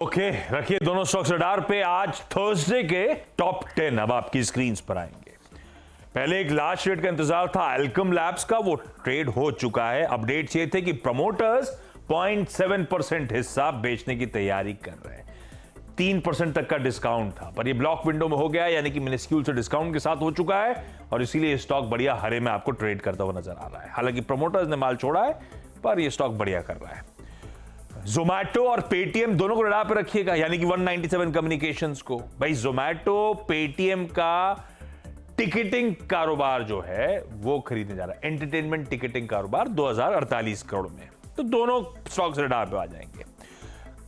Okay, रखिए दोनों stocks radar पे। आज थर्सडे के टॉप 10 अब आपकी स्क्रीन पर आएंगे। पहले एक लार्ज ट्रेड का इंतजार था एल्केम लैब्स का, वो ट्रेड हो चुका है। अपडेट्स ये थे कि प्रमोटर्स 0.7% हिस्सा बेचने की तैयारी कर रहे हैं। 3% तक का डिस्काउंट था, पर ये ब्लॉक विंडो में हो गया, यानी कि मिनिस्क्यूल से डिस्काउंट के साथ हो चुका है और इसीलिए स्टॉक बढ़िया हरे में आपको ट्रेड करता हुआ नजर आ रहा है। हालांकि प्रमोटर्स ने माल छोड़ा है, पर यह स्टॉक बढ़िया कर रहा है। जोमैटो और पेटीएम दोनों को रडार पे रखिएगा, यानी कि 197 कम्युनिकेशंस को। भाई जोमैटो पेटीएम का टिकटिंग कारोबार जो है वो खरीदने जा रहा है, एंटरटेनमेंट टिकटिंग कारोबार 2048 करोड़ में। तो दोनों स्टॉक्स रडार पे आ जाएंगे।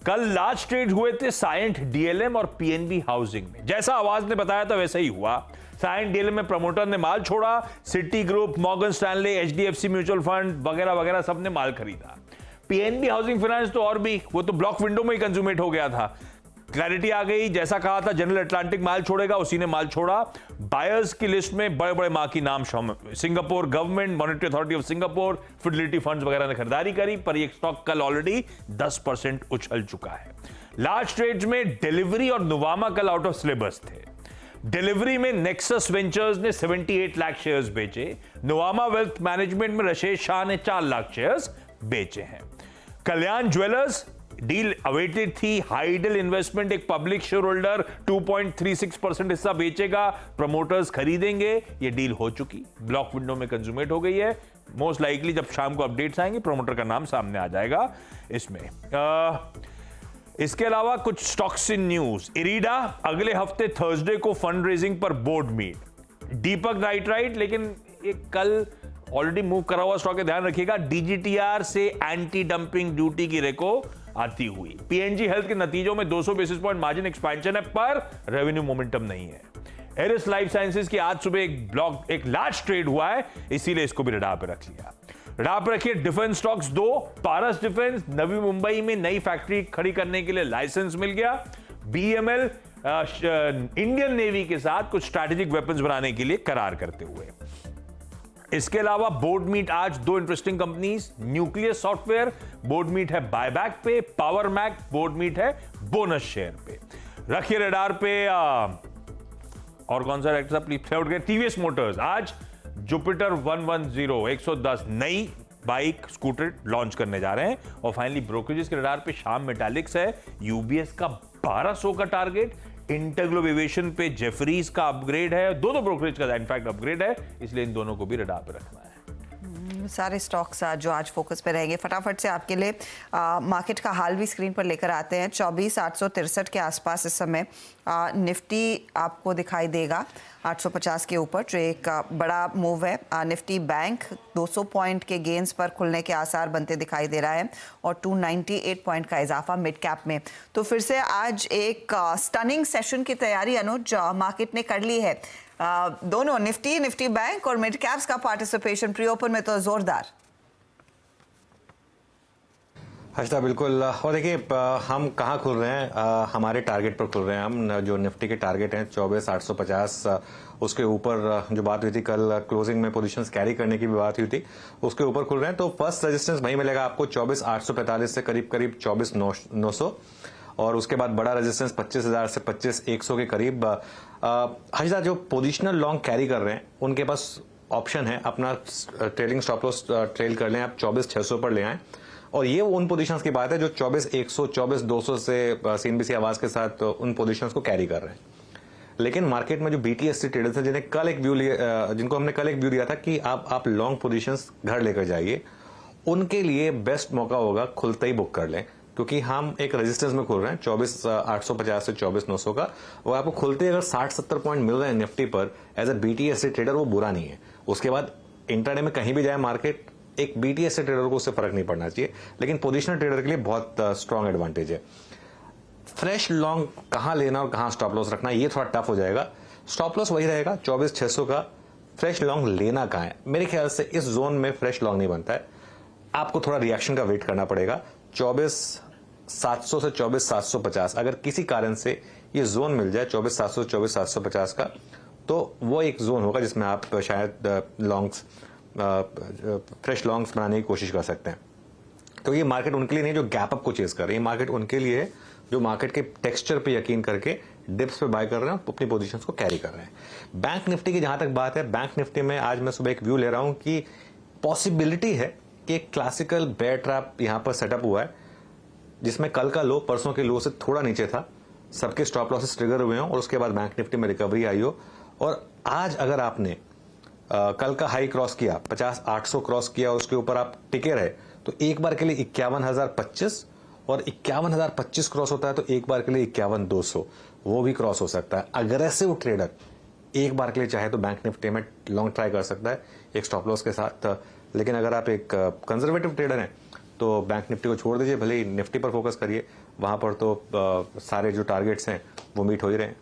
कल लार्ज ट्रेड हुए थे साइंट, डीएलएम और पीएनबी हाउसिंग में। जैसा आवाज ने बताया था वैसा ही हुआ। साइंट डीएलएम में प्रमोटर ने माल छोड़ा, city group, Morgan Stanley, HDFC mutual fund वगैरह वगैरह सबने माल खरीदा। पीएनबी हाउसिंग फाइनेंस तो और भी, वो तो ब्लॉक विंडो में ही कंज्यूमेट हो गया था। क्लैरिटी आ गई, जैसा कहा था जनरल अटलांटिक माल छोड़ेगा, उसी ने माल छोड़ा। बायर्स की लिस्ट में बड़े बड़े मां की नाम शामिल, Singapore government, monetary authority of Singapore, Fidelity funds वगैरह ने खरीदारी करी, पर ये स्टॉक कल ऑलरेडी 10% उछल चुका है। लार्ज ट्रेड्स में डिलीवरी और नुवामा कल आउट ऑफ सिलेबस थे। डिलीवरी में नेक्सस वेंचर्स ने 78 लाख शेयर्स बेचे। नुवामा वेल्थ मैनेजमेंट में राजेश शाह ने 4 लाख शेयर्स बेचे हैं। कल्याण ज्वेलर्स डील अवेटेड थी। हाइडल इन्वेस्टमेंट एक पब्लिक शेयर होल्डर 2.36% हिस्सा बेचेगा, प्रमोटर्स खरीदेंगे। ये डील हो चुकी, ब्लॉक विंडो में कंज्यूमेट हो गई है। मोस्ट लाइकली जब शाम को अपडेट्स आएंगे प्रमोटर का नाम सामने आ जाएगा इसमें। इसके अलावा कुछ स्टॉक्स इन न्यूज। इरीडा अगले हफ्ते थर्सडे को फंड रेजिंग पर बोर्ड मीट। दीपक नाइट्राइट, लेकिन ये कल ऑलरेडी मूव करा हुआ स्टॉक है, ध्यान रखिएगा। डीजीटीआर से एंटी डंपिंग ड्यूटी की रेको आती हुई। पीएनजी हेल्थ के नतीजों में 200 बेसिस पॉइंट मार्जिन एक्सपेंशन है, पर रेवेन्यू मोमेंटम नहीं है। एरिस लाइफ साइंसेज की आज सुबह एक लार्ज ट्रेड हुआ है, इसीलिए इसको भी रडार पे रख लिया। रडार पे रखिए डिफेंस स्टॉक्स 2। पारस डिफेंस, नवी मुंबई में नई फैक्ट्री खड़ी करने के लिए लाइसेंस मिल गया। बीएमएल इंडियन नेवी के साथ कुछ स्ट्रैटेजिक वेपन्स बनाने के लिए करार करते हुए। इसके अलावा बोर्ड मीट आज 2 interesting companies. Nucleus Software board meet है बायबैक पे, पावर मैक बोर्ड मीट है बोनस शेयर पे। रखिए रडार पे और कौन सा डायरेक्टर प्लीज। टीवीएस मोटर्स आज जुपिटर 110 नई बाइक स्कूटर लॉन्च करने जा रहे हैं। और फाइनली ब्रोकरेजेस के रडार पे श्याम मेटालिक्स है, यूबीएस का 1200 का टारगेट, इंटरग्लोब एविएशन पे जेफरीज का अपग्रेड है। दोनों ब्रोकरेज का इनफैक्ट अपग्रेड है, इसलिए इन दोनों को भी रडार पे रखना है। सारे स्टॉक्स जो आज फोकस पे रहेंगे। फटाफट से आपके लिए मार्केट का हाल भी स्क्रीन पर लेकर आते हैं। 24,863 के आसपास इस समय निफ्टी आपको दिखाई देगा 850 के ऊपर, जो एक बड़ा मूव है। निफ्टी बैंक 200 पॉइंट के गेंस पर खुलने के आसार बनते दिखाई दे रहा है और 298 पॉइंट का इजाफा मिड कैप में। तो फिर से आज एक स्टनिंग सेशन की तैयारी अनुज मार्केट ने कर ली है। दोनों निफ्टी बैंक और मिड कैप्स का पार्टिसिपेशन प्री ओपन में तो जोरदार। हर्षदा बिल्कुल। और देखिए हम कहाँ खुल रहे हैं, हमारे टारगेट पर खुल रहे हैं हम। जो निफ्टी के टारगेट हैं 24,850, उसके ऊपर जो बात हुई थी कल क्लोजिंग में पोजीशंस कैरी करने की भी बात हुई थी, उसके ऊपर खुल रहे हैं। तो फर्स्ट रेजिस्टेंस वहीं मिलेगा आपको 24,845 से करीब 24,900, और उसके बाद बड़ा रेजिस्टेंस 25,000 से 25,100 के करीब। हर्षदा जो पोजिशनल लॉन्ग कैरी कर रहे हैं उनके पास ऑप्शन है अपना ट्रेलिंग स्टॉप लॉस ट्रेल कर लें, आप 24,600 पर ले आएं। और ये उन पोजीशंस की बात है जो 24,100, 24,200 से सीएनबीसी आवाज के साथ उन पोजीशंस को कैरी कर रहे हैं। लेकिन मार्केट में जो बीटीएससी ट्रेडर्स हैं जिन्हें कल एक व्यू लिया, जिनको हमने कल एक व्यू दिया था कि आप लॉन्ग पोजीशंस घर लेकर जाइए, उनके लिए बेस्ट मौका होगा खुलते ही बुक कर लें, क्योंकि हम एक रेजिस्टेंस में खुल रहे हैं 24,850 से 24,900 का। और आपको खुलते अगर 60-70 पॉइंट मिल रहे हैं निफ्टी पर एज ए बीटीएससी ट्रेडर, वो बुरा नहीं है। उसके बाद इंट्राडे में कहीं भी जाए मार्केट, एक बीटीएससी ट्रेडर को उससे फर्क नहीं पड़ना चाहिए, लेकिन पोजिशनल ट्रेडर के लिए बहुत स्ट्रांग एडवांटेज है। फ्रेश लॉन्ग कहां लेना और कहां स्टॉप लॉस रखना, ये थोड़ा टफ हो जाएगा। स्टॉप लॉस वही रहेगा 24,600 का। फ्रेश लॉन्ग लेना कहां है, मेरे ख्याल से इस जोन में फ्रेश लॉन्ग नहीं बनता है। आपको थोड़ा रिएक्शन का वेट करना पड़ेगा। 24,700 से 24,750 अगर किसी कारण से ये जोन मिल जाए 24,700 से 24,750 का, तो वो एक जोन होगा जिसमें आप शायद लॉन्ग्स फ्रेश लॉन्ग्स बनाने की कोशिश कर सकते हैं। तो ये मार्केट उनके लिए नहीं जो गैप अप को चेस कर रही है, मार्केट उनके लिए जो मार्केट के टेक्सचर पे यकीन करके डिप्स पे बाय कर रहे हैं, अपनी पोजीशंस को कैरी कर रहे हैं। बैंक निफ्टी की जहां तक बात है, बैंक निफ्टी में आज मैं सुबह एक व्यू ले रहा हूं कि पॉसिबिलिटी है कि एक क्लासिकल बेयर ट्रैप यहां पर सेटअप हुआ है, जिसमें कल का लो परसों के लो से थोड़ा नीचे था, सबके स्टॉप लॉसेस ट्रिगर हुए हों और उसके बाद बैंक निफ्टी में रिकवरी आई हो। और आज अगर आपने कल का हाई क्रॉस किया, 50,800 क्रॉस किया और उसके ऊपर आप टिके रहे, तो एक बार के लिए 51,025 और 51,025 क्रॉस होता है तो एक बार के लिए 51,200 वो भी क्रॉस हो सकता है। अग्रेसिव ट्रेडर एक बार के लिए चाहे तो बैंक निफ्टी में लॉन्ग ट्राई कर सकता है एक स्टॉप लॉस के साथ, लेकिन अगर आप एक कंजर्वेटिव ट्रेडर हैं तो बैंक निफ्टी को छोड़ दीजिए, भले ही निफ्टी पर फोकस करिए, वहां पर तो सारे जो टारगेट्स हैं वो मीट हो ही रहे हैं।